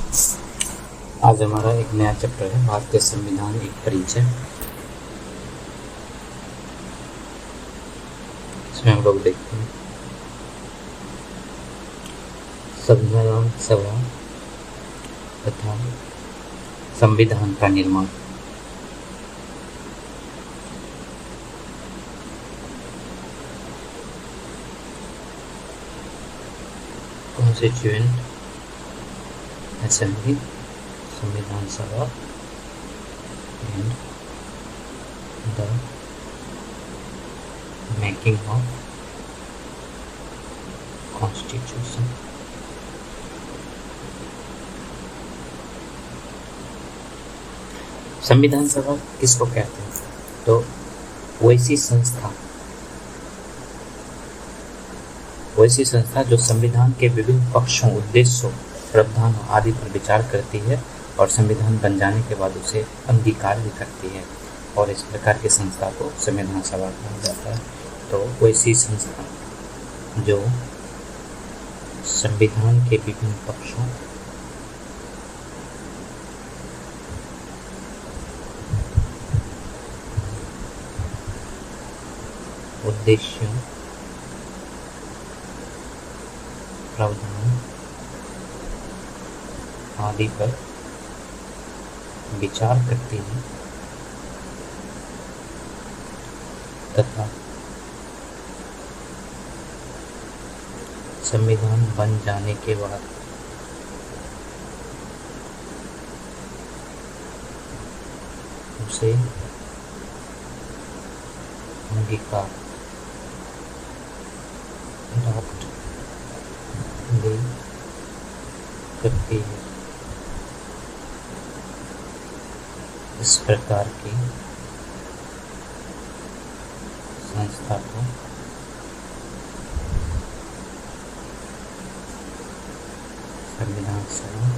आज हमारा एक नया चैप्टर है भारतीय संविधान एक परिचय। इसमें हम लोग देखते हैं संविधान सभा तथा संविधान का निर्माण। कॉन्स्टिट्यूएंट असेंबली, संविधान सभा and the making of constitution. संविधान सभा किसको कहते हैं? तो वैसी संस्था जो संविधान के विभिन्न पक्षों, उद्देश्यों, प्रावधानों आदि पर विचार करती है और संविधान बन जाने के बाद उसे अंगीकार भी करती है, और इस प्रकार की संस्था को संविधान सभा कहा जाता है। तो वैसी संस्था जो संविधान के विभिन्न पक्षों, उद्देश्यों, प्रावधान आदि पर विचार करती है तथा संविधान बन जाने के बाद उसे अंगीकार अडॉप्ट भी करती है। इस प्रकार की संस्था को संविधान सभा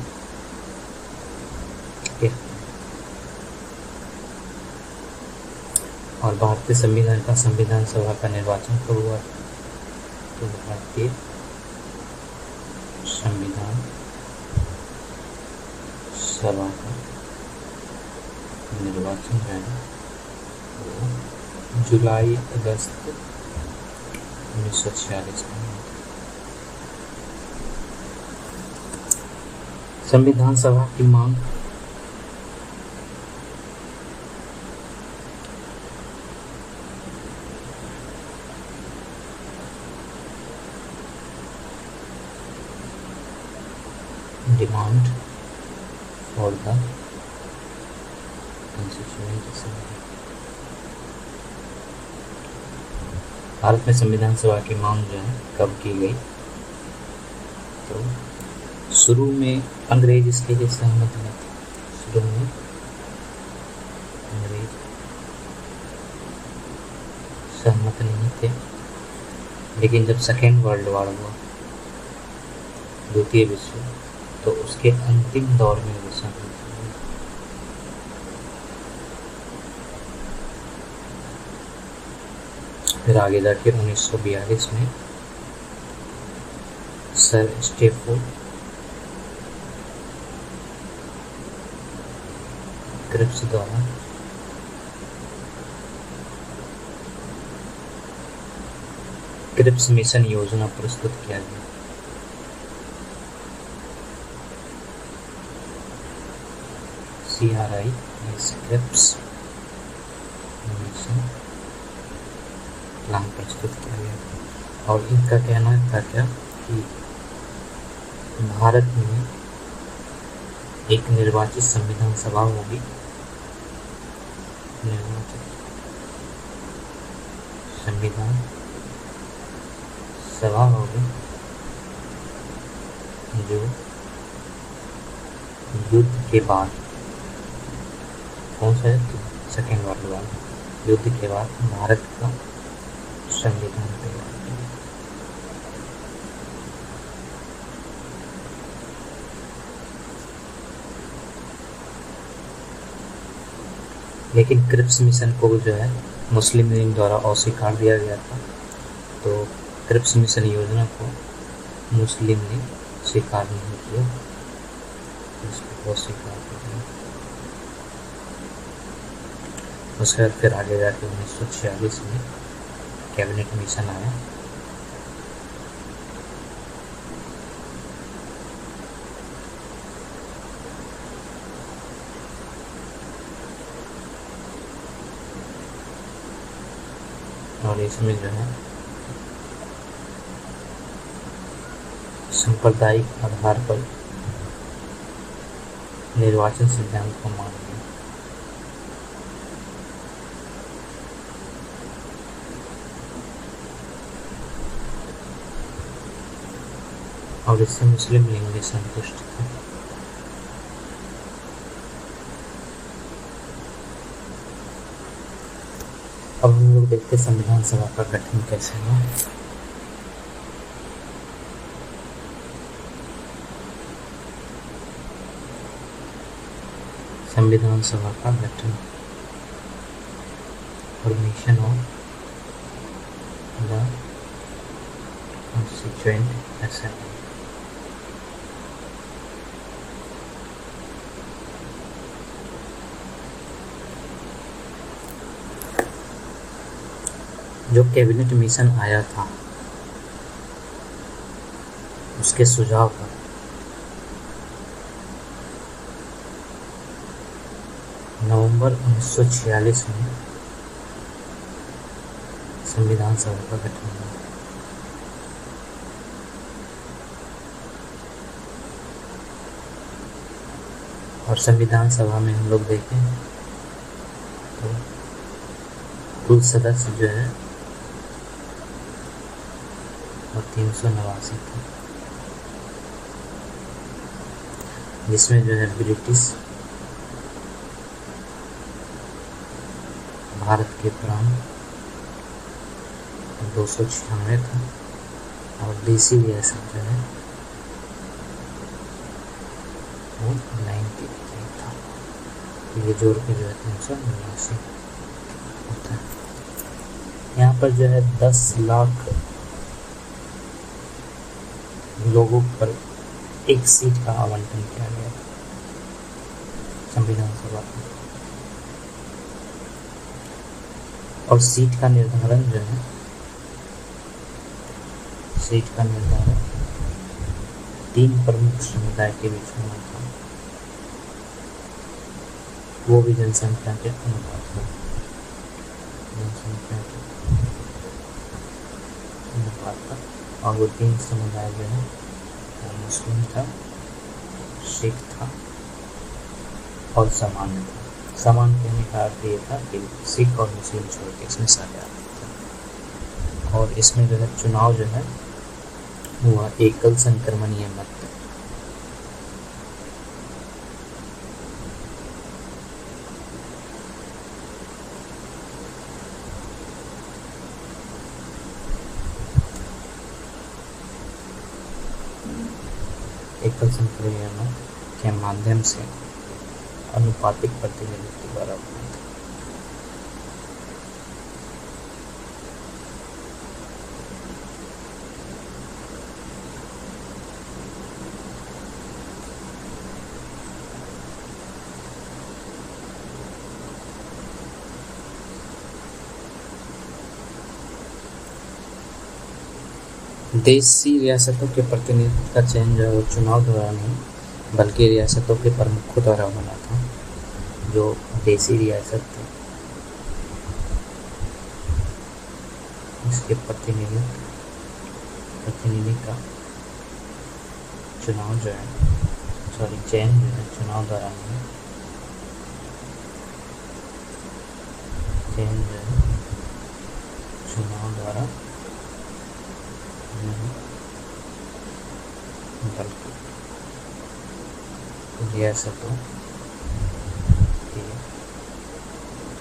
कहते हैं। और भारतीय संविधान का संविधान सभा का निर्वाचन कब हुआ? तो भारतीय संविधान सभा का निर्वाचन जो है वो जुलाई अगस्त 1946 में। संविधान सभा की मांग demand for the constituent assembly. Bharat में संविधान सभा की मांग जो है कब की गई? तो शुरू में अंग्रेज इसके लिए सहमत नहीं थे। शुरू में अंग्रेज सहमत नहीं थे, लेकिन जब सेकेंड वर्ल्ड वॉर हुआ, द्वितीय विश्व, तो उसके अंतिम दौर में वो सहमत हुए। फिर आगे जाके 1942 में सर स्टेफोर्ड क्रिप्स द्वारा क्रिप्स मिशन योजना प्रस्तुत किया गया। CRI क्रिप्स मिशन प्लान प्रस्तुत किया गया, और इनका कहना था क्या कि भारत में एक निर्वाचित संविधान सभा होगी, निर्वाचित संविधान सभा होगी जो युद्ध के बाद, कौन सा है? सेकेंड वर्ल्ड वॉर, युद्ध के बाद भारत का संविधान तैयार किया। लेकिन क्रिप्स मिशन को जो है मुस्लिम लीग द्वारा अस्वीकार दिया गया था। तो क्रिप्स मिशन योजना को मुस्लिम लीग स्वीकार नहीं किया। इसको बहुत सीखा आपने। उसके बाद फिर आगे जाके 1946 में कैबिनेट मिशन आया। और इसमें जो है सांप्रदायिक आधार पर निर्वाचन सिद्धांत को मान लिया। और इससे मुस्लिम लीग भी संतुष्ट थे। अब हम लोग देखते हैं संविधान सभा का गठन कैसे हुआ। संविधान सभा का गठन, formation of the constituent assembly. जो कैबिनेट मिशन आया था उसके सुझाव पर नवंबर 1946 में संविधान सभा का गठन हुआ। और संविधान सभा में हम लोग देखें तो कुल सदस्य जो है और 389 थे, जिसमें जो है ब्रिटिश भारत के प्राण 296 था और देसी रियासत जो है वो 93 था। ये जोड़ के जो है 389 होता है। यहाँ पर जो है 10 लाख लोगों पर एक सीट का आवंटन किया गया संविधान सभा में। और सीट का निर्धारण जो है, सीट का निर्धारण 3 प्रमुख समुदाय के बीच में था, वो भी जनसंख्या के अनुपात में, जनसंख्या के अनुपात पर। और वो 3 समुदाय जो है मुस्लिम था, सिख था और सामान्य था। सामान्य कहने का अर्थ ये था कि सिख और मुस्लिम छोड़ के इसमें सारे आते थे। और इसमें जो है चुनाव जो है हुआ एकल संक्रमणीय मत। एकल संक्रमणीय मत के माध्यम से अनुपातिक प्रतिनिधित्व द्वारा हुआ था। देशी रियासतों के प्रतिनिधित्व का चयन जो है चुनाव द्वारा नहीं बल्कि रियासतों के प्रमुखों द्वारा होना था। जो देशी रियासत थे इसके प्रतिनिधि का चुनाव जो है चयन जो है चुनाव द्वारा नहीं, चयन जो है चुनाव द्वारा बल्कि रियासतों के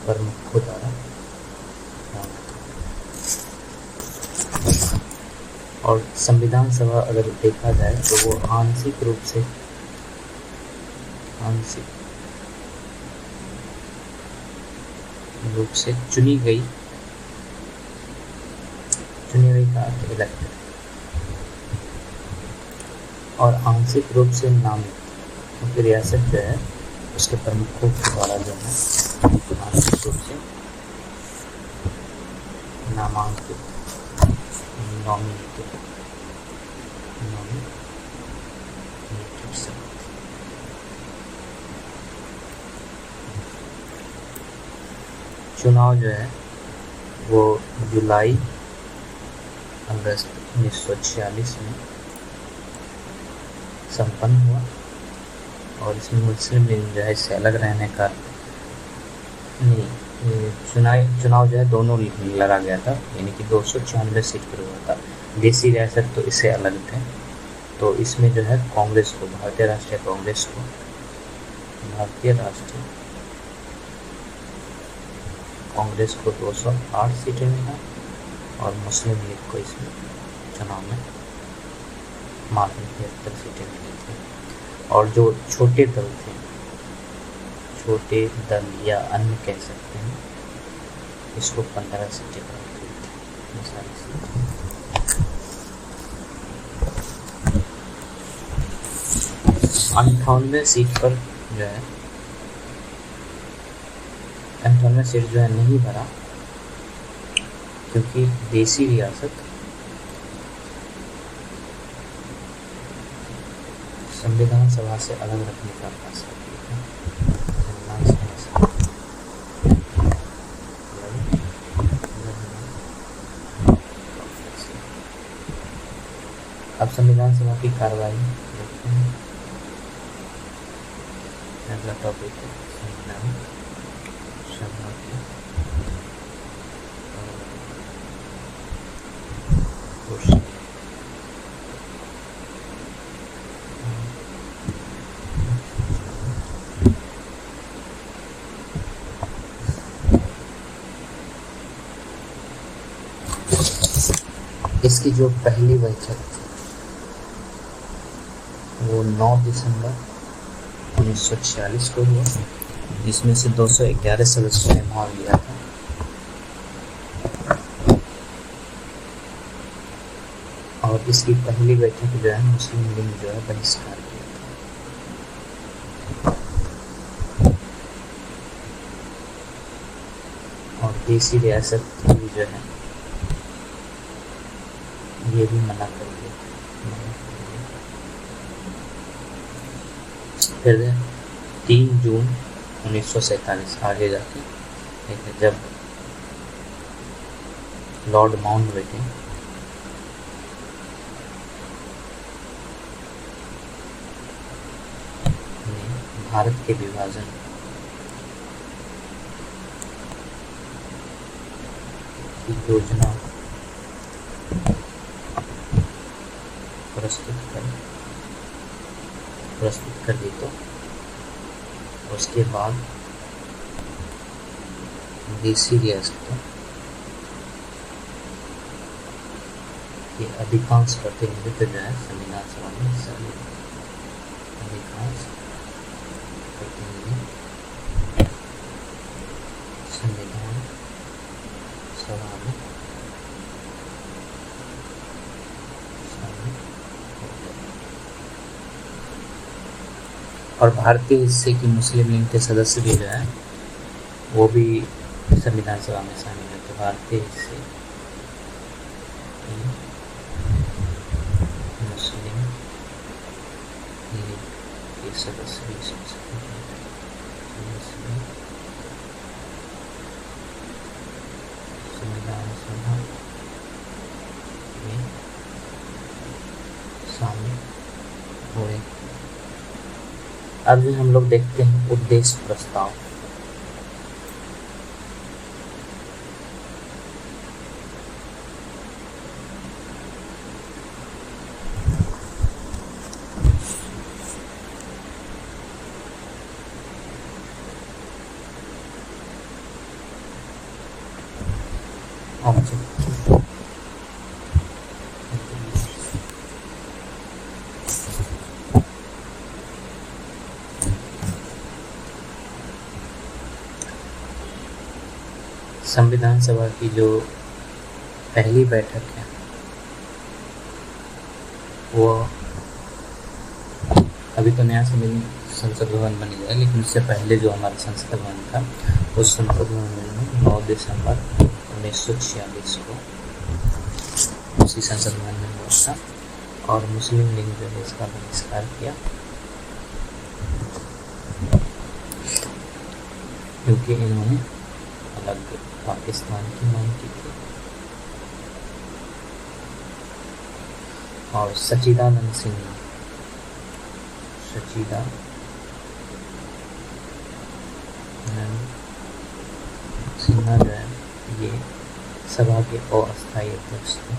प्रमुखों द्वारा होना था। और संविधान सभा अगर देखा जाए तो वो आंशिक रूप से चुनी गई का अर्थ इलेक्टेड और आंशिक रूप से नामित क्योंकि रियासत जो है उसके प्रमुखों के द्वारा जो है आंशिक रूप से नामांकित नॉमिनेटेड चुनाव जो है वो जुलाई अगस्त 1946 में संपन्न हुआ और इसमें मुस्लिम लीग जो है इससे अलग रहने का नहीं, चुनाव जो है दोनों लड़ा गया था, यानी कि 296 सीट पर हुआ था। देसी रियासत तो इससे अलग थे, तो इसमें जो है कांग्रेस को, भारतीय राष्ट्रीय कांग्रेस को कांग्रेस को 208 सीटें मिला और मुस्लिम लीग को इसमें चुनाव में मात्र 73 सीटें मिली थी। और जो छोटे दल या अन्य कह सकते हैं, इसको 15 सीटें प्राप्त हुई थी। 98 सीट पर जो है 98 सीट जो है नहीं भरा, क्योंकि देसी रियासत संविधान सभा से अलग रखने का फैसला किया था। अब संविधान सभा की कार्रवाई देखते हैं। अगला टॉपिक है संविधान सभा की इसकी जो पहली बैठक थी वो 9 दिसंबर 1946 को हुआ, जिसमें से 211 सदस्यों ने भाग लिया था। और इसकी पहली बैठक जो है मुस्लिम लीग जो है बहिष्कार किया था और देसी रियासत भी जो है ये भी मना कर दिया। फिर 3 जून 1947 आगे जाके जब लॉर्ड माउंटबेटन ने भारत के विभाजन की योजना प्रस्तुत कर दी, तो उसके बाद देसी रियासतों के अधिकांश प्रतिनिधित्व जो है संविधान सभा में हिस्सा लिया। अधिकांश प्रतिनिधि संविधान सभा में और भारतीय हिस्से की मुस्लिम लीग के सदस्य भी जो है वो भी संविधान सभा में शामिल है। तो भारतीय हिस्से मुस्लिम लीग के सदस्य भी संविधान सभा में शामिल हुए। अब हम लोग देखते हैं उद्देश्य प्रस्ताव। संविधान सभा की जो पहली बैठक है वो अभी तो नया संसद भवन बन गया है, लेकिन उससे पहले जो हमारा संसद भवन था, उस संसद भवन में 9 दिसंबर 1946 को उसी संसद भवन में हुआ था। और मुस्लिम लीग जो है इसका बहिष्कार किया, क्योंकि इन्होंने अलग पाकिस्तान की मांग की थी। और सच्चिदानंद सिन्हा जो है ये सभा के अस्थायी अध्यक्ष थे।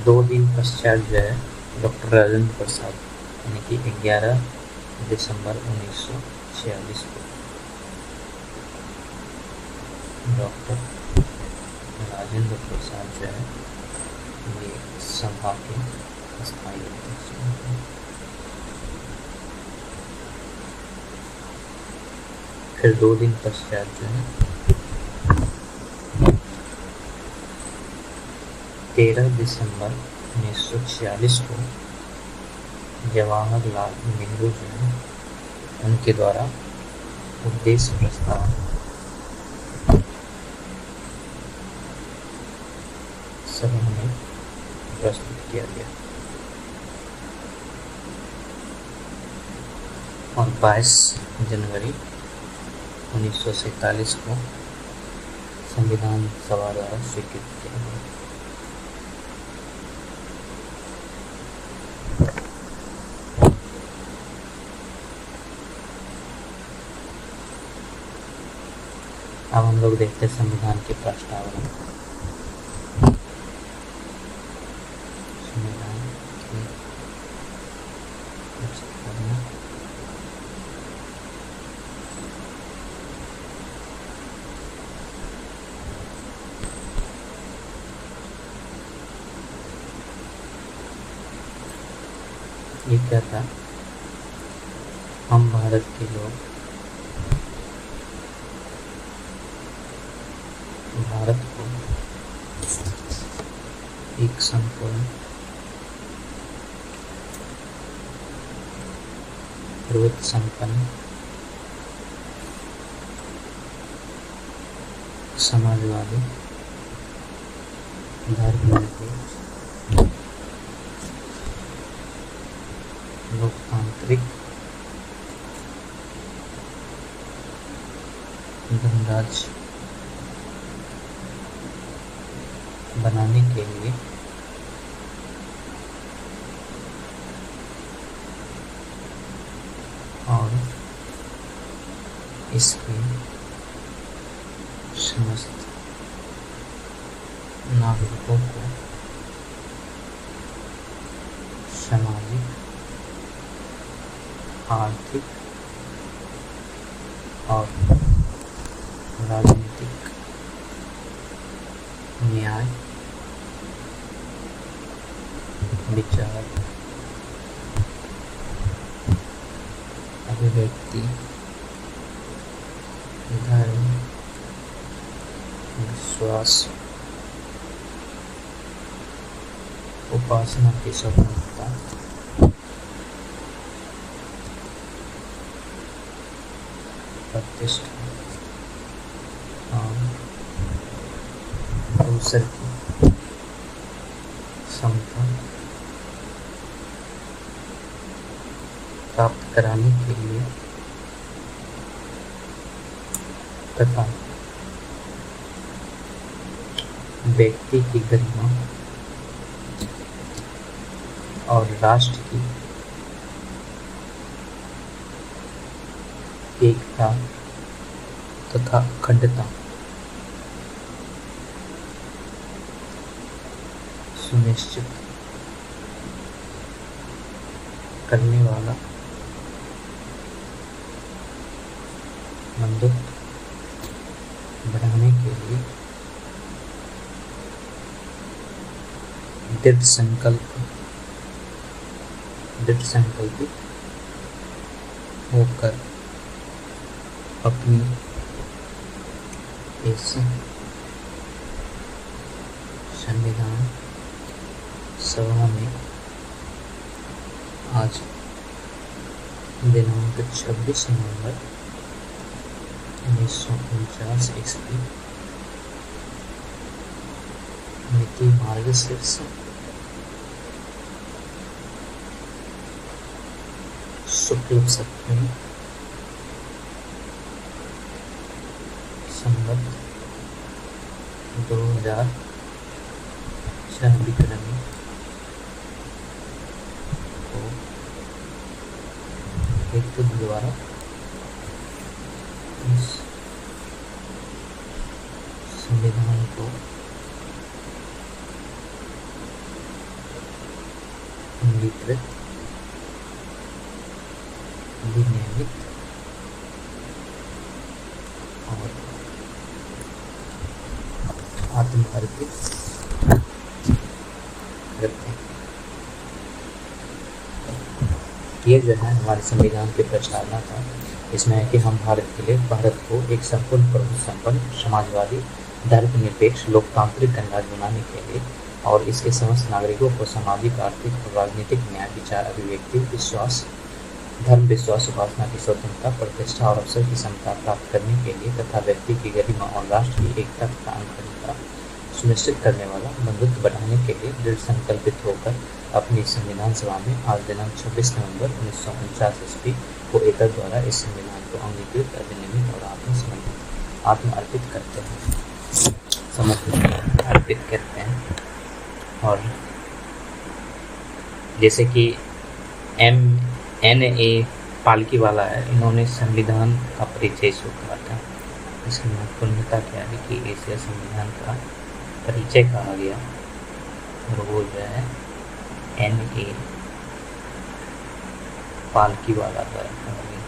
दो दिन पश्चात जो है डॉक्टर राजेंद्र प्रसाद यानी कि 11 दिसंबर 1946 को डॉक्टर राजेंद्र प्रसाद जो है ये सभा के अस्थायी अध्यक्ष हैं। फिर 2 दिन पश्चात जो है 13 दिसंबर 1946 को जवाहरलाल नेहरू जो है उनके द्वारा उद्देश्य प्रस्ताव सभा में प्रस्तुत किया गया। और 22 जनवरी 1947 को संविधान सभा द्वारा स्वीकृत किया गया। अब हम लोग देखते हैं संविधान के प्रस्तावना। संविधान की प्रस्तावना ये क्या था? हम भारत के लोग भारत को एक संपूर्ण प्रभुत्व संपन्न समाजवादी धर्मनिरपेक्ष लोकतांत्रिक गणराज्य बनाने के लिए और इसके समस्त नागरिकों को सामाजिक, आर्थिक और राजनीतिक न्याय, विचार, अभिव्यक्ति, धर्म, विश्वास, उपासना की स्वतंत्रता, प्रतिष्ठा और अवसर की समता प्राप्त कराने के लिए तथा व्यक्ति की गरिमा और राष्ट्र की एकता तथा अखंडता सुनिश्चित करने वाला बंधुत्व बढ़ाने के लिए दृढ़ संकल्पित होकर अपनी इस संविधान सभा में आज दिनांक 26 नवंबर 1949 ईस्वी मिति मार्गशीर्ष शुक्ल सप्तमी संवत 2006 विक्रमी को हेतु द्वारा इस संविधान को अंगीकृत, विनियमित और आत्मर्पित करते हैं। ये जो है हमारे संविधान की प्रस्तावना था। इसमें है कि हम भारत के लिए भारत को एक संपूर्ण प्रभु संपन्न समाजवादी धर्मनिरपेक्ष लोकतांत्रिक गणराज्य बनाने के लिए और इसके समस्त नागरिकों को सामाजिक, आर्थिक और राजनीतिक न्याय, विचार अभिव्यक्ति, विश्वास, धर्म, विश्वास, उपासना की स्वतंत्रता, प्रतिष्ठा और अवसर की समता प्राप्त करने के लिए तथा व्यक्ति की गरिमा और राष्ट्र की एकता तथा अखंडता सुनिश्चित करने वाला बंधुत्व बढ़ाने के लिए दृढ़ संकल्पित होकर अपनी संविधान सभा में आज दिनांक 26 नवंबर 1949 ईस्वी को एकता द्वारा इस संविधान को अंगीकृत, अधिनियमित और आत्मर्पित करते हैं, समर्पित अर्पित करते हैं। और जैसे कि NA पालकी वाला है, इन्होंने संविधान का परिचय स्वीकारा था। इसकी महत्वपूर्णता क्या है कि इसे संविधान का परिचय कहा गया और वो जो है NA पालकी वाला द्वारा कहा गया।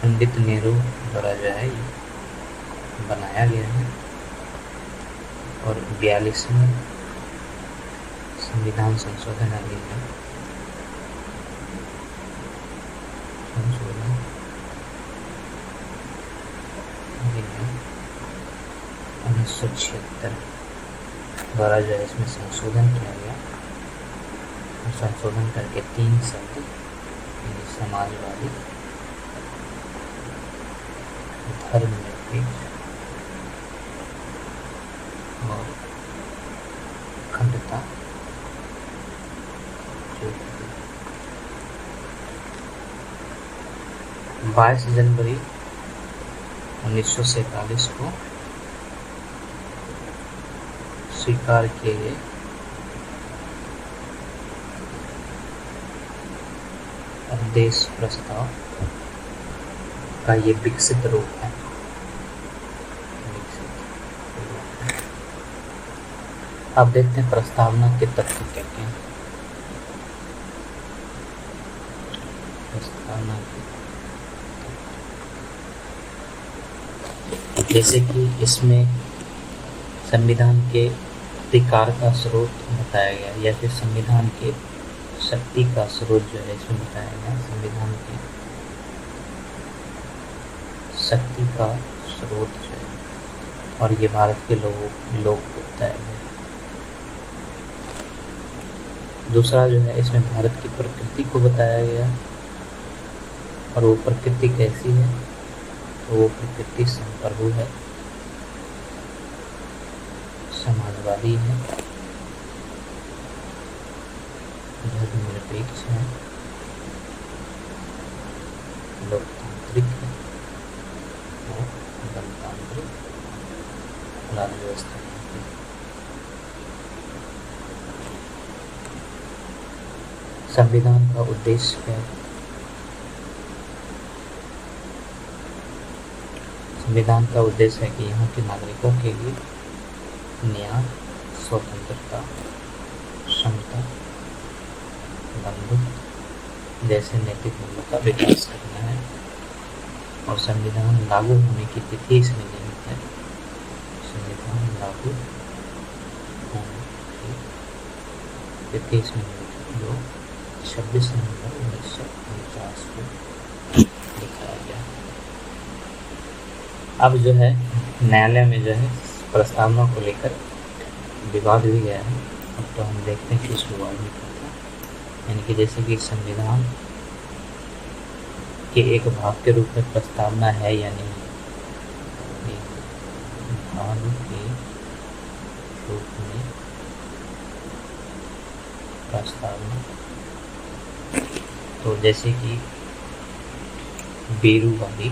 पंडित नेहरू द्वारा जो है बनाया गया है और 42वें संविधान संशोधन अधिनियम 1976 द्वारा जो है इसमें संशोधन किया गया। संशोधन करके 3 शब्द समाजवादी, धर्मनिरपेक्ष और अखंडता 22 जनवरी 1947 को स्वीकार किए गए देश प्रस्ताव का ये विकसित रूप है। अब देखते हैं प्रस्तावना के तत्व क्या क्या हैं। प्रस्तावना जैसे कि इसमें संविधान के अधिकार का स्रोत बताया गया या फिर संविधान के शक्ति का स्रोत जो है इसमें बताया गया। संविधान की शक्ति का स्रोत जो है और ये भारत के लोग बताया गया। दूसरा जो है इसमें भारत की प्रकृति को बताया गया और वो प्रकृति कैसी है, तो वो प्रकृति संप्रभु है, समाजवादी है, धर्मनिरपेक्ष है, लोकतांत्रिक है और गणतांत्रिक राज्य व्यवस्था है। संविधान का उद्देश्य क्या है? संविधान का उद्देश्य है कि यहाँ के नागरिकों के लिए न्याय, स्वतंत्रता, समता, बंधुत्व जैसे नैतिक मूल्यों का विकास करना है और संविधान लागू होने की तिथि इसमें निहित है। संविधान लागू होने की तिथि इसमें निहित है जो 26 नवंबर 1949 को लिखा बताया गया। अब जो है न्यायालय में जो है प्रस्तावना को लेकर विवाद भी गया है। अब तो हम देखते हैं कि इस विवाद में क्या था, यानी कि जैसे कि संविधान के एक भाग के रूप में प्रस्तावना है या नहीं, एक भाग के रूप में प्रस्तावना, तो जैसे कि बेरूवाली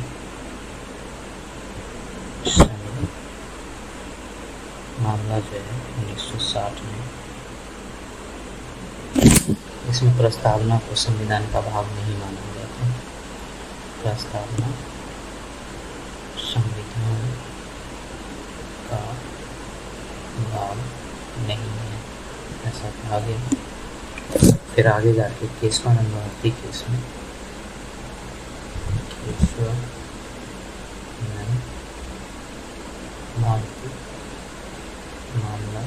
मामला जो है 1960 में, इसमें प्रस्तावना को संविधान का भाग नहीं माना गया था। प्रस्तावना संविधान का भाग नहीं है, ऐसा कहा गया। फिर आगे जाके केशवानंद भारती केस में केशवानंद भारती मामला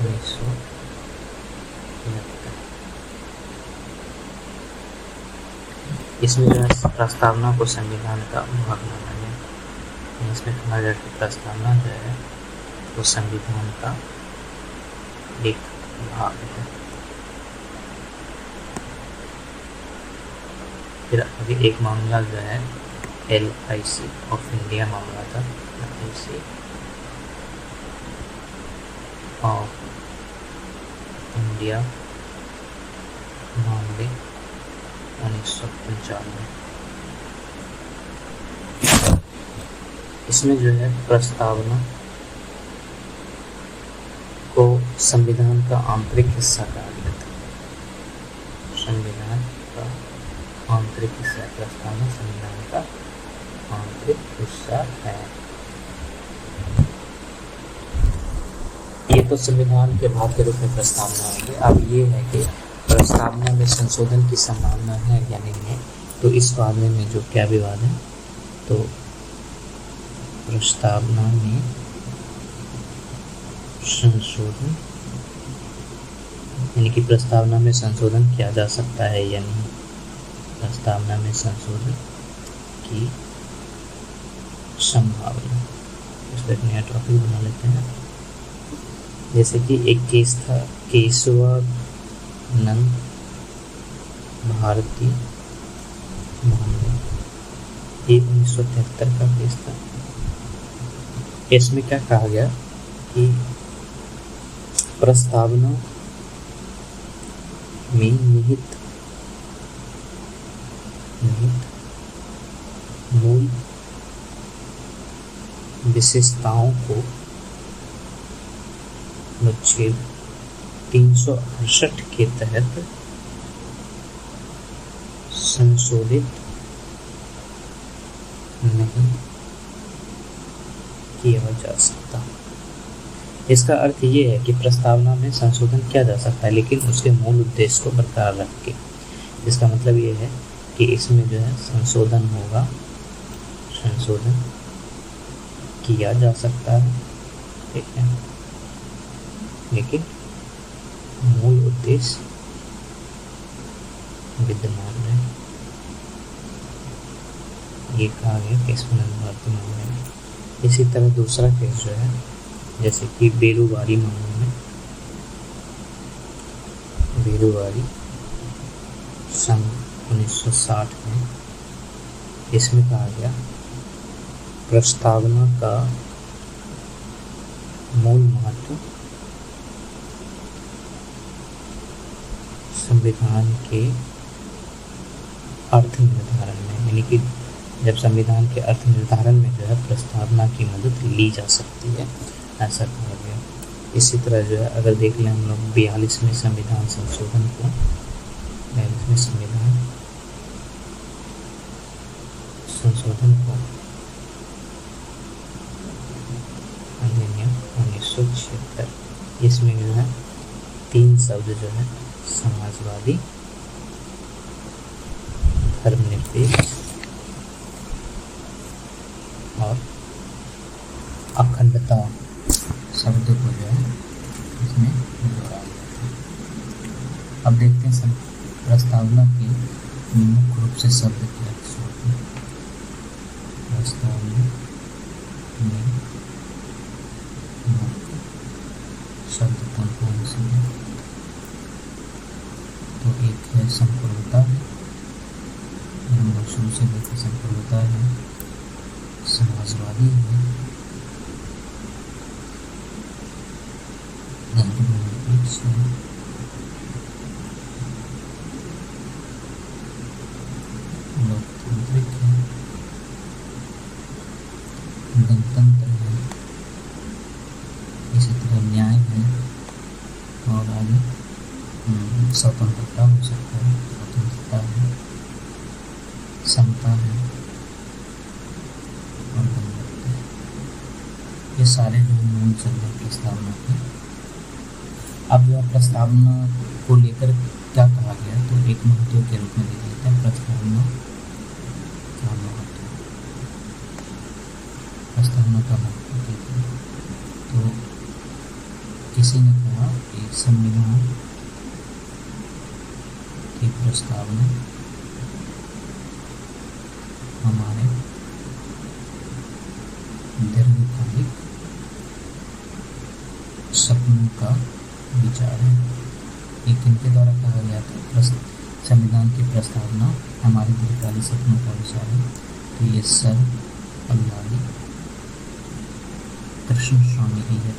1973, इसमें जो है प्रस्तावना को संविधान का भाग माना गया। इसमें कहा गया कि प्रस्तावना जो है वो संविधान का एक भाग है। फिर आगे एक मामला जो है LIC ऑफ इंडिया मामला था, LIC ऑफ इंडिया मामले 1995, इसमें जो है प्रस्तावना को संविधान का आंतरिक हिस्सा कहा गया था। संविधान का आंतरिक हिस्सा, प्रस्तावना संविधान का आंतरिक हिस्सा है। ये तो संविधान के भाग के रूप में प्रस्तावना होगी। अब ये है कि प्रस्तावना में संशोधन की संभावना है या नहीं है, तो इस मामले में जो क्या विवाद है, तो प्रस्तावना में संशोधन, यानी कि प्रस्तावना में संशोधन किया जा सकता है या नहीं, प्रस्तावना में संशोधन की संभावना। इस पर एक नया टॉपिक बना लेते हैं। जैसे कि एक केस था केशवानंद भारती मामला, ये 1973 का केस था। इसमें क्या कहा गया कि प्रस्तावना में निहित मूल विशेषताओं को अनुच्छेद 368 के तहत संशोधित नहीं किया जा सकता। इसका अर्थ ये है कि प्रस्तावना में संशोधन किया जा सकता है, लेकिन उसके मूल उद्देश्य को बरकरार रख के। इसका मतलब ये है कि इसमें जो है संशोधन होगा, संशोधन किया जा सकता है, ठीक है, लेकिन मूल उद्देश्य विद्यमान है। ये कहा गया केशवानंद भारती मामले में। इसी तरह दूसरा केस जो है, जैसे कि बेरूवाली मामले में, बेरूवाली सन 1960 में, इसमें कहा गया प्रस्तावना का मूल महत्व संविधान के अर्थ निर्धारण में, यानी कि जब संविधान के अर्थ निर्धारण में जो है प्रस्तावना की मदद ली जा सकती है, ऐसा कहा गया। इसी तरह जो है अगर देख लें हम लोग 42वें संविधान संशोधन को, 42वें संविधान संशोधन को अधिनियम 1976, इसमें जो है 3 शब्द जो है समाजवादी, धर्मनिरपेक्ष और अखंडता शब्द को जो है इसमें जोड़ा गया था। अब देखते हैं प्रस्तावना की मुख्य रूप से शब्द के अर्थ सौंपे। प्रस्ताव में शब्द कौन से हैं? तो एक है संपूर्णता है, हम लोग शुरू से देखें संपूर्णता है, समाजवादी है, धर्मनिरपेक्ष है, लोकतांत्रिक है, गणतंत्र है, इसी तरह न्याय है, और आगे स्वतंत्रता हो सकता है, स्वतंत्रता है, समता है और बंधुत्व है। ये सारे जो मूल शब्दों की प्रस्तावना है। अब यह प्रस्तावना को लेकर क्या कहा गया, तो एक महत्व के रूप में ले लेते हैं प्रस्तावना का महत्व। प्रस्तावना का महत्व तो किसी ने कहा कि संविधान की प्रस्तावना हमारे दीर्घकालिक सपनों का विचार है। ये किनके द्वारा कहा गया था? संविधान की प्रस्तावना हमारे दीर्घकालिक सपनों का विचार है। तो ये सर अल्लादी कृष्ण स्वामी अय्यर,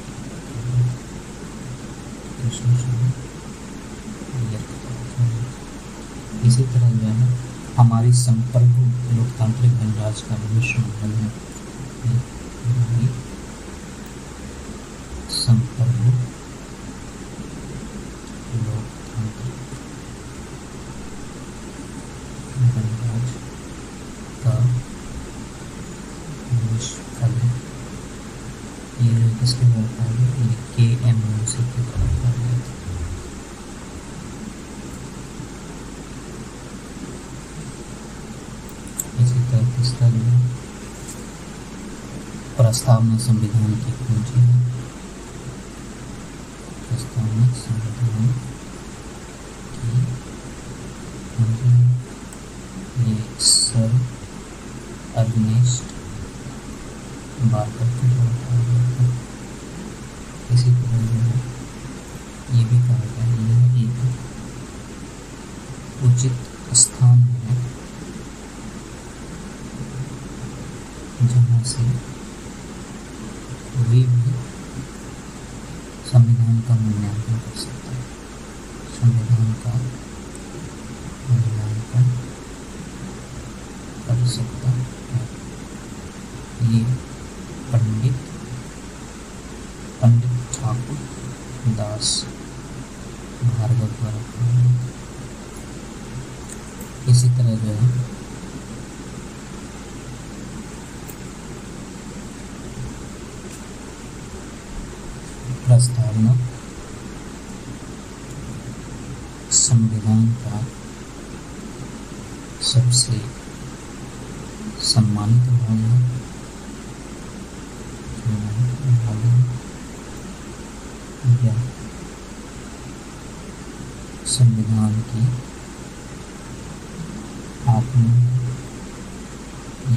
कृष्ण स्वामी अय्यर। इसी तरह जो है हमारी संप्रभु लोकतांत्रिक गणराज्य का भविष्य मंडल है। संप्रभु लोकतांत्रिक गणराज्य का भविष्य काल है। ये किसके द्वारा कहा गया? ये KM मुंशी के द्वारा कहा गया था। इसी तरह तीसरा जो है प्रस्तावना संविधान की कुंजी है। प्रस्तावना संविधान की कुंजी है। ये सर अर्नेस्ट बार्कर के द्वारा कहा गया था। इसी तरह जो है ये भी कहा गया है यह एक उचित स्थान है जहाँ से कोई भी संविधान का मूल्यांकन कर सकता है। संविधान का मूल्यांकन कर सकता है। ये पंडित ठाकुर दास भार्गव द्वारा कहा गया। इसी तरह जो है प्रस्तावना संविधान का सबसे सम्मानित भाग है। या संविधान की आत्मा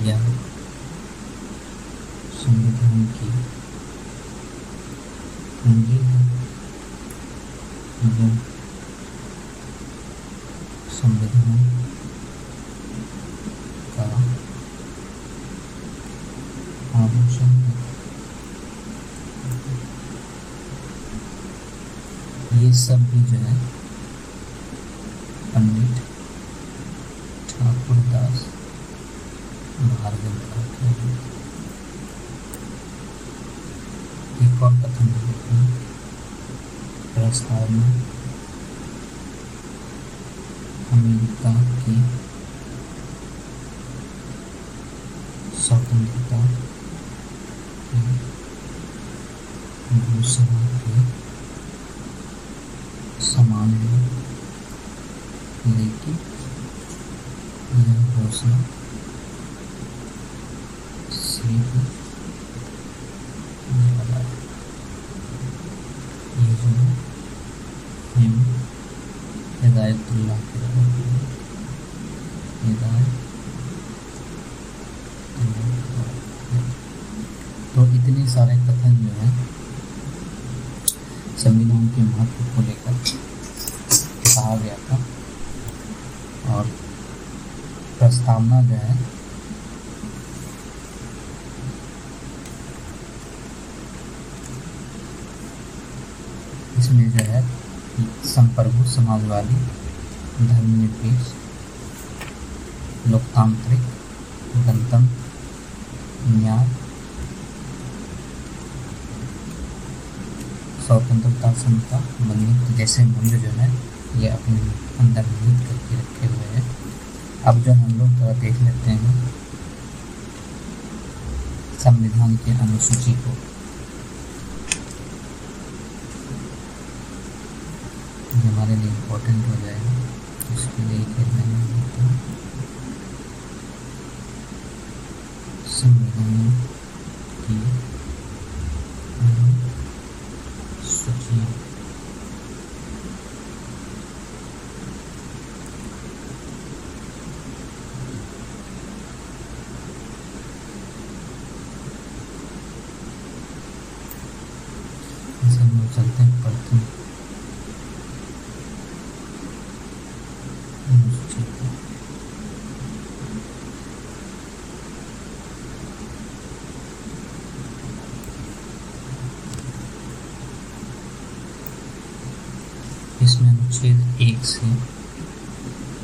या संविधान की कुंजी है जो संविधान का आभूषण है। ये सब भी जो है पंडित ठाकुर दास भार्गव का है। एक और कथन है प्रस्तावना अमेरिका की स्वतंत्रता की घोषणा के समान है, लेकिन यह घोषणा सिर्फ ये जो हिदायतुल्लाह के द्वारा निदान। तो इतने सारे कथन जो है संविधान के महत्व को लेकर कहा गया था और प्रस्तावना जो है इसमें जो है संप्रभु, समाजवादी, धर्मनिरपेक्ष, लोकतांत्रिक, गणतंत्र, न्याय, स्वतंत्रता, समता, बंधुत्व जैसे मूल्य जो है ये अपने अंदर निहित करके रखे हुए हैं। अब जो हम लोग थोड़ा देख लेते हैं संविधान की अनुसूची को। हमारे लिए इम्पोर्टेंट हो जाएगा, इसके लिए संविधान की सूची। चलते हैं प्रथम इसमें अनुच्छेद 1 से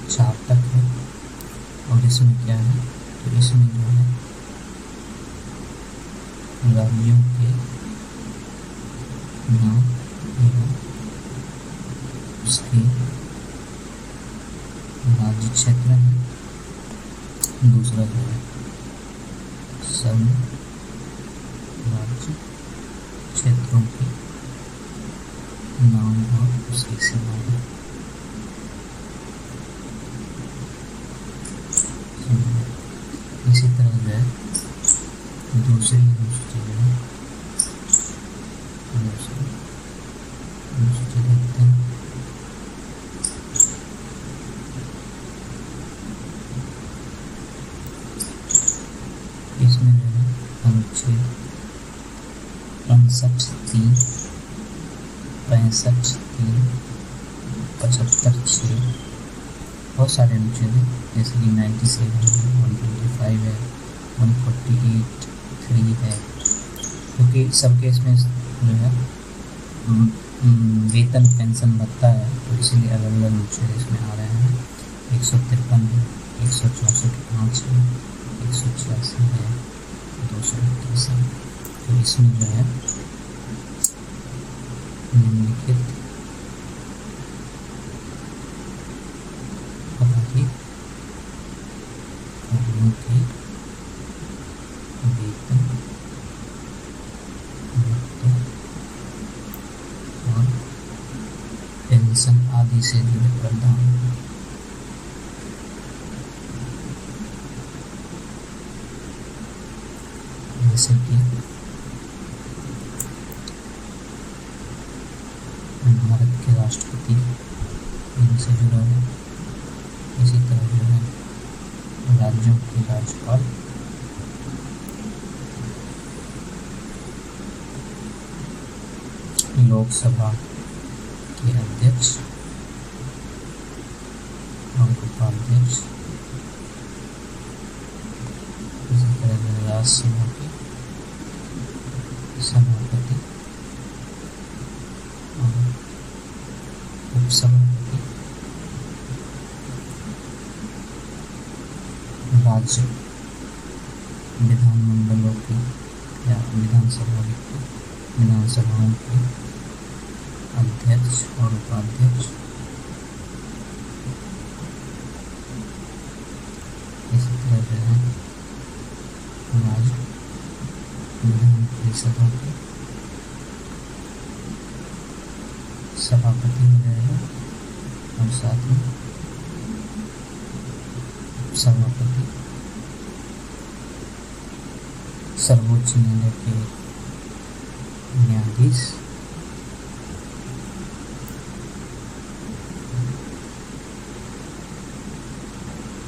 4 तक है और इसमें क्या है तो इसमें जो है राज्यों के नाम एवं उसके राज्य क्षेत्र है। दूसरा जो है सब राज्य क्षेत्रों के नाम और उसकी सीमाएं। इसी तरह जो है दूसरी अनुसूची जो है अनुसूची देखते हैं। इसमें जो है अनुच्छेद 59(3), 65(3), 75(6) बहुत सारे अनुच्छेद हैं, जैसे कि 97 है, 125 है, 148(3) है, क्योंकि सबके इसमें जो है वेतन पेंशन भत्ता है तो इसलिए अलग अलग अनुच्छेद इसमें आ रहे हैं। 153 है, 164(5) है, 186 है, 221 है। तो इसमें जो है निम्नलिखित अपराधिक कर्मियों के वेतन, भत्ता और पेंशन आदि से जुड़े प्रावधान। जैसे कि भारत के राष्ट्रपति इनसे जुड़ा है। इसी तरह जो है राज्यों के राज्यपाल, लोकसभा के अध्यक्ष और उपाध्यक्ष, इसी तरह जो राज्यसभा के सभापति और उपसभापति, राज्य विधानमंडलों के या विधानसभाओं के अध्यक्ष और उपाध्यक्ष, इसी तरह जो है राज्य विधान परिषदों के सभापति हो जाएगा और साथ में सभापति, सर्वोच्च न्यायालय के न्यायाधीश,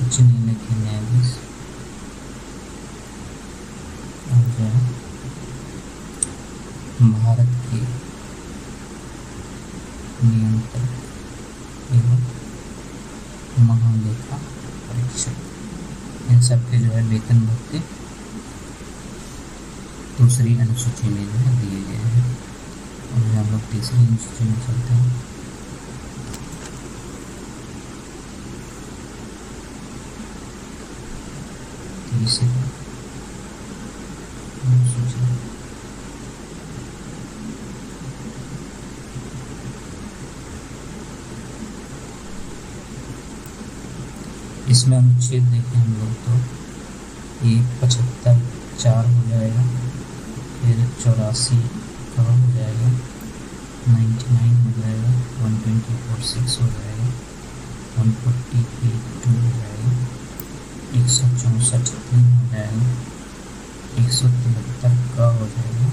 उच्च न्यायालय के न्यायाधीश और जो है भारत के नियंत्रक एवं महालेखा परीक्षक, इन सबके जो है वेतन भत्ते दूसरी अनुसूची में जो है दिए गए हैं। और हम लोग तीसरी अनुसूची में चलते हैं। तीसरी अनुसूची इसमें अनुच्छेद देखें हम लोग तो ये 75(4) हो जाएगा, फिर 84 का हो जाएगा, 99 हो जाएगा, 124(6) हो जाएगा, 148(2) हो जाएगा, 164(3) हो जाएगा, 173 का हो जाएगा,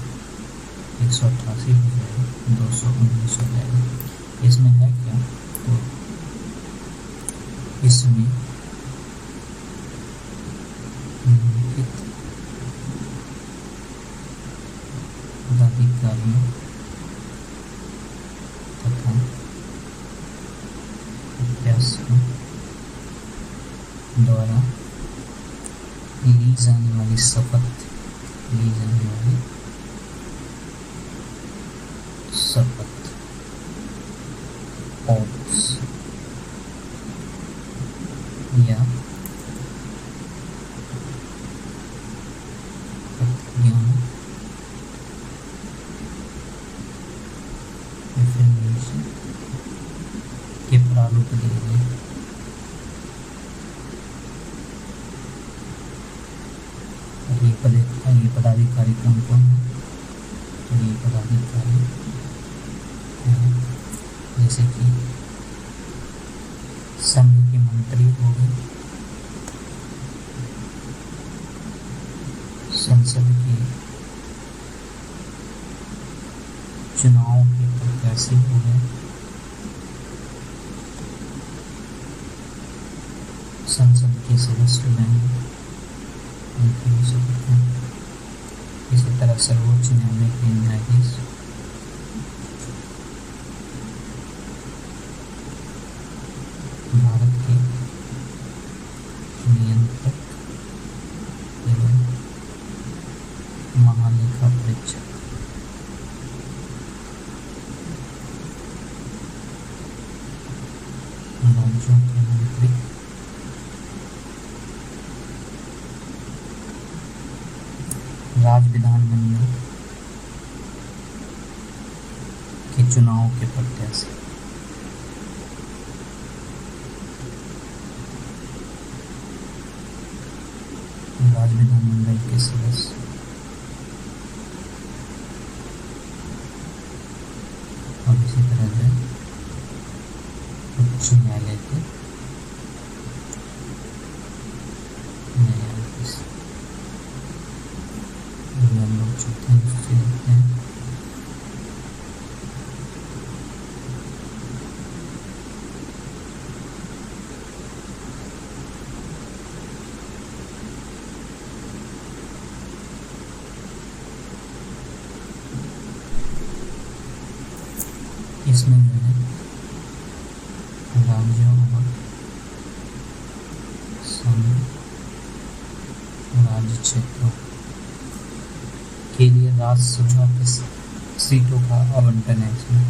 188 हो जाएगा, 219 हो जाएगा। इसमें है क्या, तो इसमें पदाधिकारियों तथा प्रत्याशियों द्वारा ली जाने वाली शपथ oaths या प्रतिज्ञाओं के प्रारूप दिए गए। ये पदाधिकारी कौन कौन है, तो ये पदाधिकारी हैं जैसे कि संघ के मंत्री हो गए, संसद के चुनाव के प्रत्याशी हो गए, संसद के सदस्य हो जाएंगे, इसी तरह सर्वोच्च न्यायालय के न्यायाधीश, भारत के नियंत्रक एवं महालेखा परीक्षक, राज्यों के मंत्री, राज्य विधानमंडल के चुनाव के प्रत्याशी, राज्य विधानमंडल के सदस्य, और इसी तरह से उच्च न्यायालय के न्यायाधीश। हम लोग चौथे अनुसूची देखते हैं। इसमें जो है राज्यों और राज्य क्षेत्रों के लिए राज्यसभा की सीटों का आवंटन है। इसमें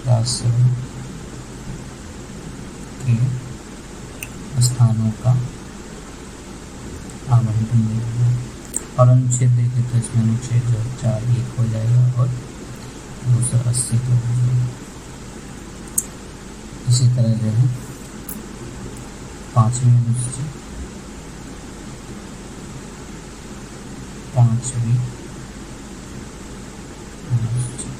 राज्यसभा के स्थानों का आवंटन मिलेगा। और अनुच्छेद देखें तो इसमें अनुच्छेद जो 4(1) हो जाएगा और दूसरा 80 तो हो जाएगा। इसी तरह जो है 5वीं अनुसूची, 5वीं अनुसूची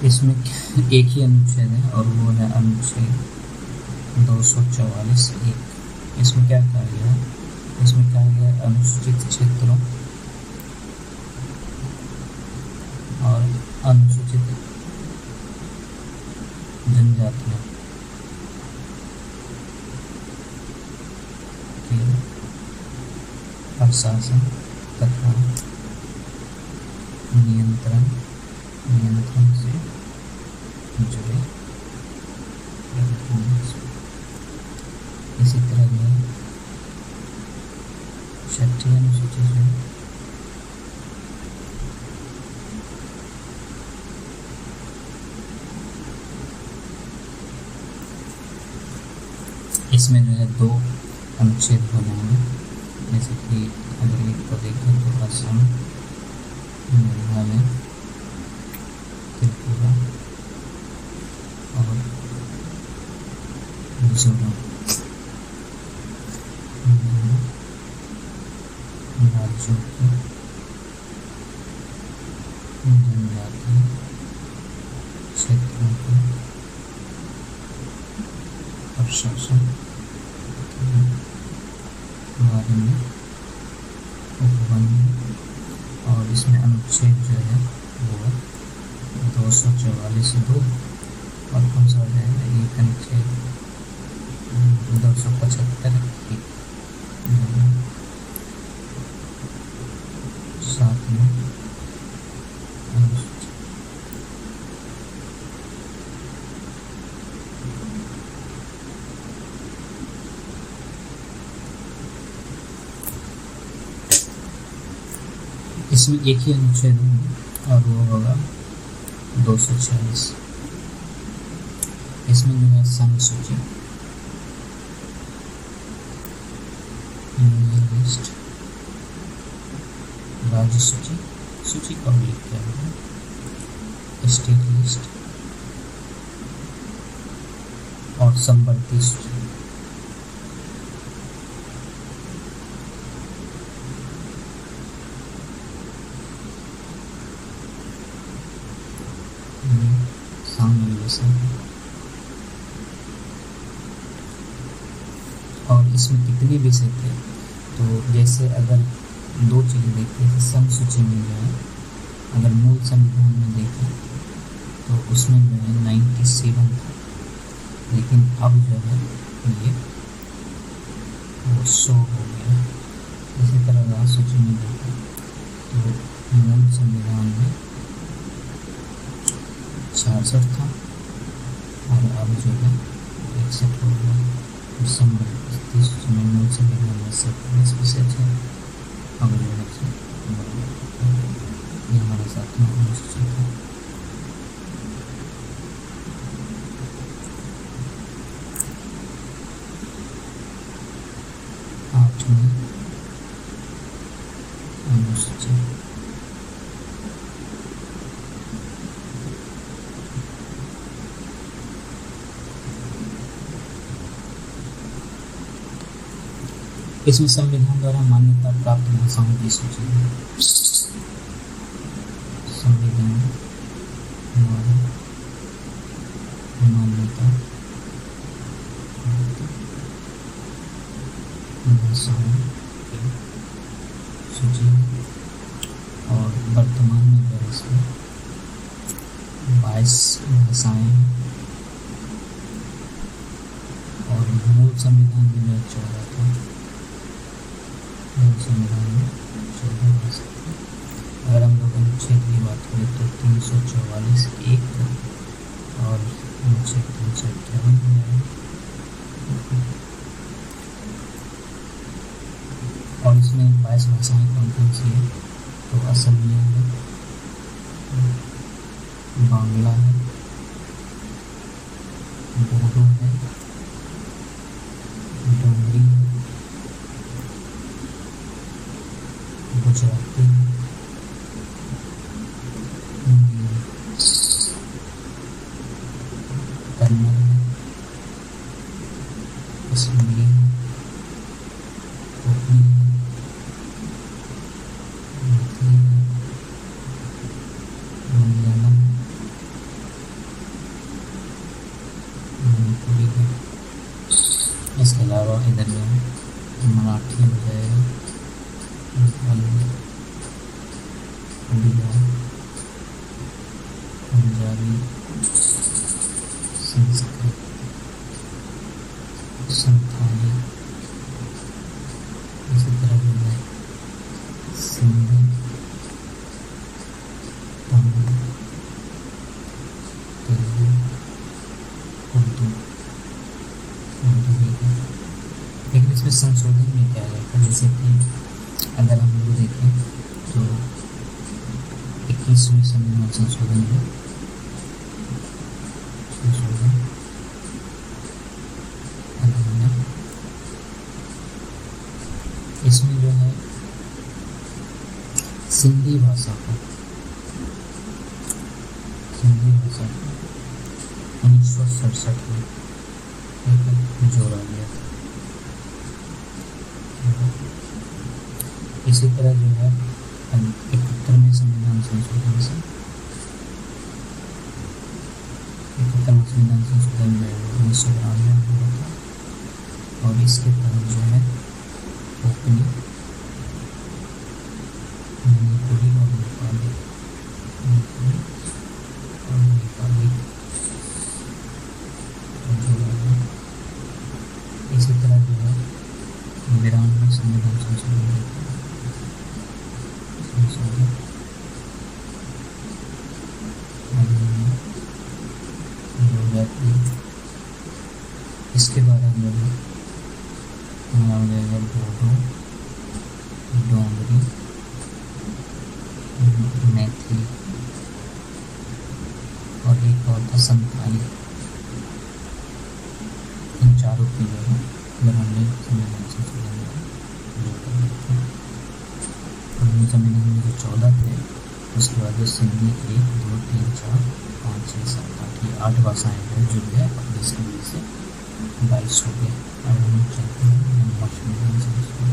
इसमें एक ही अनुच्छेद है और वो है अनुच्छेद 244(1). इसमें क्या कहा गया है? इसमें कहा गया है अनुसूचित क्षेत्रों और अनुसूचित जनजातियों के प्रशासन तथा नियंत्रण से जुड़े प्रावधान। इसी तरह जो है 6ठी अनुसूची जो है इसमें जो है 2 अनुच्छेद बने हैं, जैसे कि अगर एक को देखें तो असम, मेघालय, त्रिपुरा और मिजोरम राज्यों की जनजातीय क्षेत्रों के प्रशासन के बारे में उपबंध। और इसमें अनुच्छेद जो है वो 244(2) और कौन सा हो जाएगा? एक अनुच्छेद 275 7वें अनुच्छेद। इसमें एक ही अनुच्छेद है और वो होगा 246। इसमें जो है संघ सूची, यूनियन लिस्ट, राज्य सूची, सूची का उल्लेख किया गया है, स्टेट लिस्ट और संवर्ती सूची। और इसमें कितने विषय थे? तो जैसे अगर 2 चीज़ें देखते हैं, संघ सूची में जो है अगर मूल संविधान में देखें तो उसमें जो है 97 था, लेकिन अब जो है ये वो 100 हो गया। इसी तरह राज्य सूची में देखें तो मूल संविधान में 66 था और अब जो है 61 हो गया। संवर्ती सूची में मूल संविधान में 27% है, अब जो है ये हमारे साथ में अनुसूची था। आठवीं अनुसूची इसमें संविधान द्वारा मान्यता प्राप्त भाषाओं की सूची है। संविधान द्वारा मान्यता प्राप्त भाषाओं की सूची है और वर्तमान में जो है इसमें 22 भाषाएं हैं और मूल संविधान में जो 14 था। संविधान में 14 भाषा। अगर हम लोग अनुच्छेद की बात करें तो 344(1) और अनुच्छेद 351 है और इसमें 22 भाषाएं कौन सी है? तो असमिया है, बांग्ला है, बोडो है, डोगरी है, गुजराती, हिंदी, कन्नड़, कश्मीरी, कोंकणी, मैथिली, मलयालम, इसके अलावा इधर जो है मराठी हो जाएगा, नेपाली, उड़िया, पंजाबी, संस्कृत, संथाली, इसी तरह जो है सिंधी, तमिल, तेलुगु, उर्दू भी है। लेकिन इसमें संशोधन में क्या है, जैसे कि अगर हम लोग देखें तो 21वीं संविधान संशोधन है, इसमें जो है सिंधी भाषा को 1967 में जोड़ा गया था। इसी तरह जो है 71वें संविधान संशोधन से 71वें संविधान संशोधन में 1992 में हुआ था, और इसके तहत जो है कोंकणी, मणिपुरी और नेपाली जोड़ा गया। इसी तरह जो है 92वें संविधान संशोधन इसके द्वारा जो है बोडो, डोंगरी, मैथिली और एक और था संथाली, इन चारों की जो है 92वें संविधान संशोधन में संविधान में जो 14 थे, उसके बाद जो सिंधी 1, 2, 3, 4, 5, 6, 7, 8 ये 8 भाषाएँ हैं जो है अपने इसकी वजह से 22 हो गए। अब हम चलते हैं संविधान संशोधन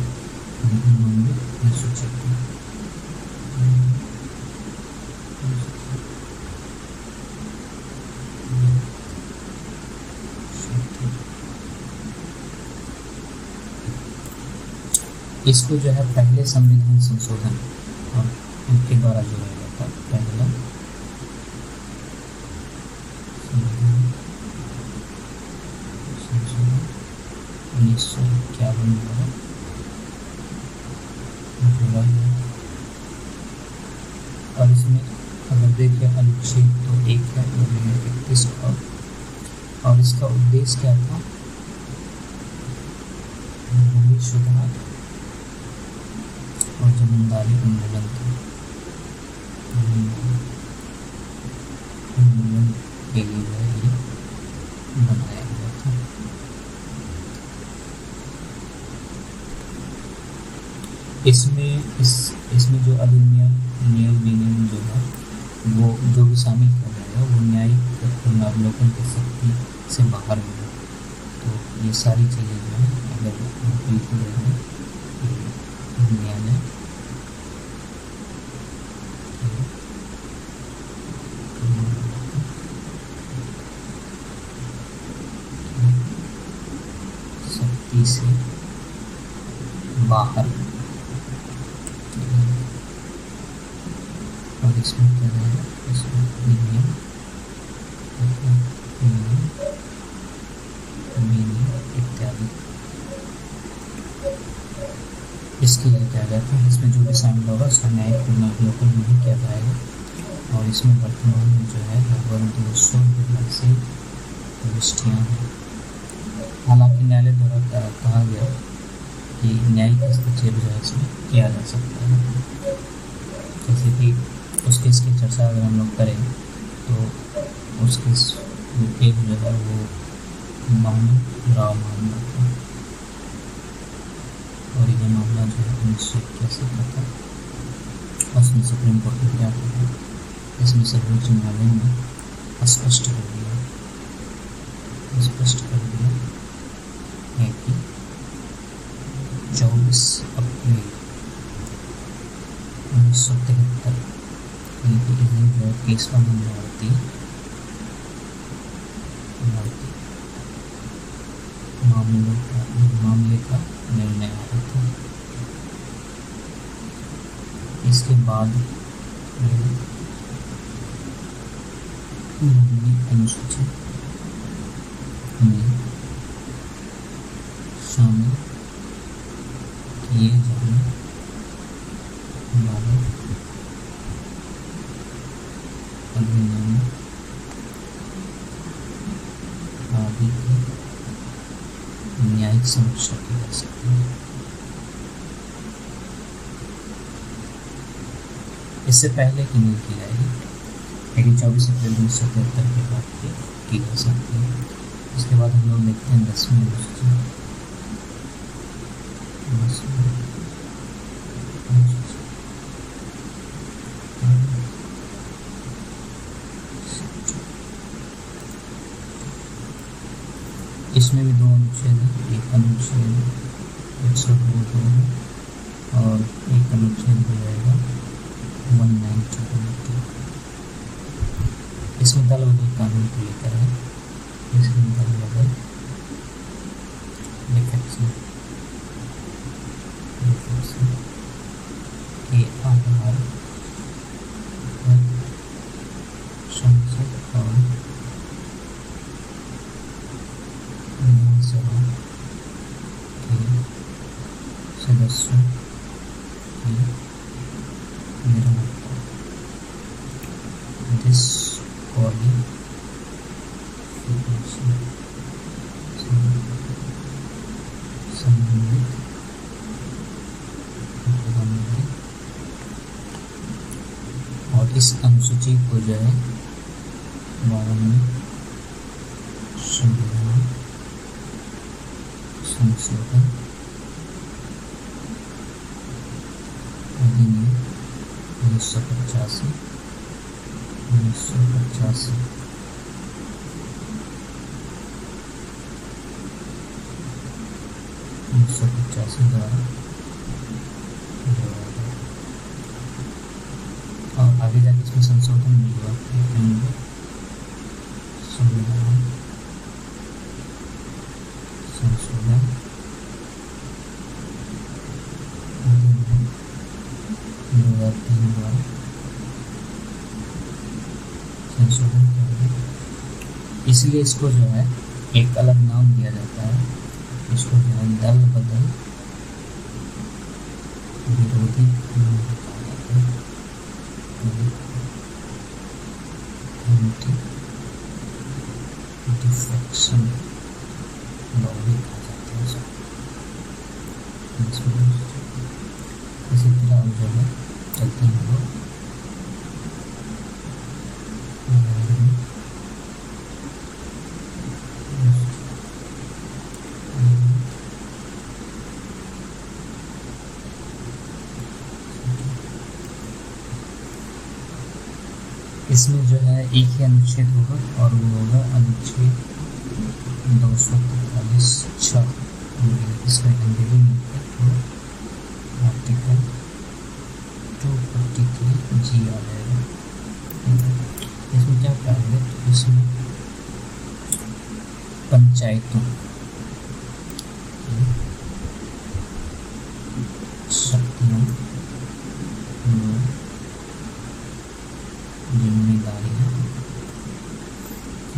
1996। इसको जो है पहले संविधान संशोधन और उनके द्वारा जोड़ा गया था। पहला संशोधन 1951 द्वारा जोड़ा गया, और इसमें अगर देखिए अनुच्छेद तो 1 है 31 का, और इसका उद्देश्य क्या था, भूमि सुधार और जमींदारी उन्मूलन था। उन्मूलन के लिए ये बनाया गया था। इसमें जो अधिनियम न्याय विनियम जो है वो जो भी शामिल किया जाएगा वो न्यायिक पुनरावलोकन की शक्ति से बाहर होगा। तो ये सारी चीज़ें जो है अगर लिखी गई है न्यायालय शक्ति से बाहर, और इसमें क्या रहेगा, इसमें विनियम इत्यादि इसके लिए किया जाता है। इसमें जो भी शामिल होगा उसका न्यायिक पुनरावलोकन नहीं किया जाएगा, और इसमें वर्तमान में जो है लगभग 200 से प्रविष्टियाँ हैं। हालांकि न्यायालय द्वारा कहा गया कि न्यायिक हस्तक्षेप जो है इसमें किया जा सकता है। जैसे कि उस केस की चर्चा अगर हम लोग करें तो उस केस जो है वो मामूल राव मामला था, और ये मामला जो है 1981 का था। उसमें सुप्रीम कोर्ट ने क्या किया, इसमें सर्वोच्च न्यायालय ने स्पष्ट कर दिया है कि 24 अप्रैल 1973 जो है केशवा मामले का निर्णय आया था। इसके बाद अनुसूची में शामिल किए जाने वाले अधिनियम आदि की न्यायिक समीक्षा की जा सकती है। इससे पहले की नहीं की जाएगी, लेकिन 24 अप्रैल 1973 के बाद की जा सकती है। इसके बाद हम लोग देखते हैं 10वीं अनुसूची। इसमें भी दो अनुच्छेद हैं, एक अनुच्छेद 102 है और एक अनुच्छेद हो जाएगा 192। इसमें दल बदल कानून को लेकर है। इसमें दल बदल के आधार पर संसद और विधानसभा के सदस्यों की निर्वाचन संबंधित और इस अनुसूची को जो है 52वें संविधान संशोधन अधिनियम 1985 द्वारा और आगे जाके इसमें संशोधन भी हुआ। संविधान संशोधन 2003 द्वारा संशोधन किया गया। इसलिए इसको जो है एक अलग नाम दिया जाता है। इसको जो है दल बदल विरोधी कानून कहा जाता है। एंटी डिफेक्शन लॉ भी कहा जाता है। इसी तरह जो है चलते हैं लोग इसमें जो है एक ही अनुच्छेद होगा और वो होगा अनुच्छेद 243(6). इसमें अंग्रेजी में आर्टिकल 243G आ जाएगा। इसमें क्या करेंगे, तो इसमें पंचायतों शक्तियों जिम्मेदारियां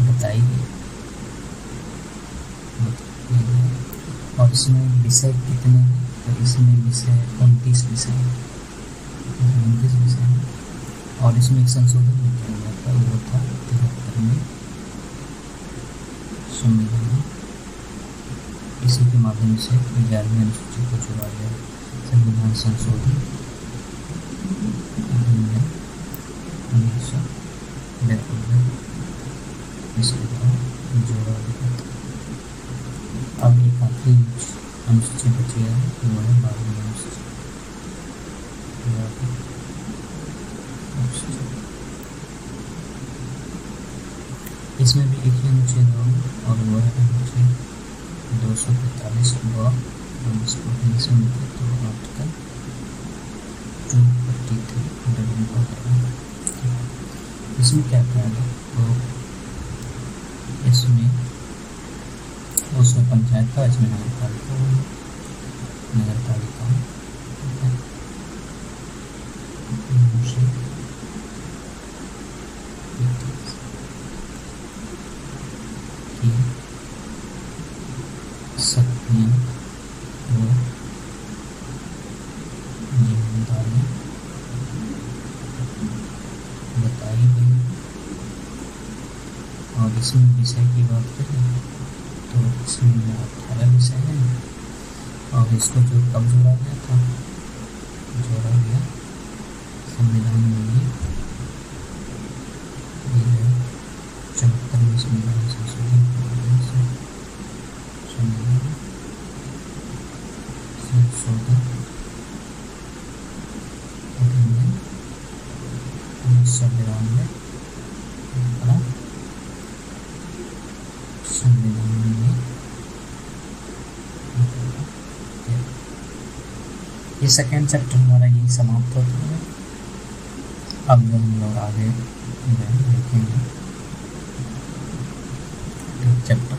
बताई गई और इसमें विषय कितने हैं, तो इसमें विषय 29 विषय हैं। और इसमें एक संशोधन भी किया गया था, वो था 73वें संविधान। इसी के माध्यम से 11वीं अनुसूची को जोड़ा गया। संविधान संशोधन 1992 इसके बाद जोड़ा गया था। अब एक आखिरी अनुसूची बची है, वो है 12वीं अनुसूची। इसमें भी एक ही अनुच्छेद होगा और वो है अनुच्छेद 245 व इसमें तो आर्टिकल 243 इसमें क्या कहा गया, तो इसमें उसमें पंचायत का, इसमें नगर पालिका ठीक है। शक्तियाँ व जिम्मेदारियाँ बताई गई। और इसमें विषय की बात करें तो इसमें 18 विषय हैं। और इसको जो कब जोड़ा गया था, जोड़ा गया संविधान में ये 74वें संविधान संशोधन अधिनियम 1992 संविधान में ये सेकेंड चैप्टर हमारा यही समाप्त होता है। अब जो हम लोग आगे देखेंगे चैप्टर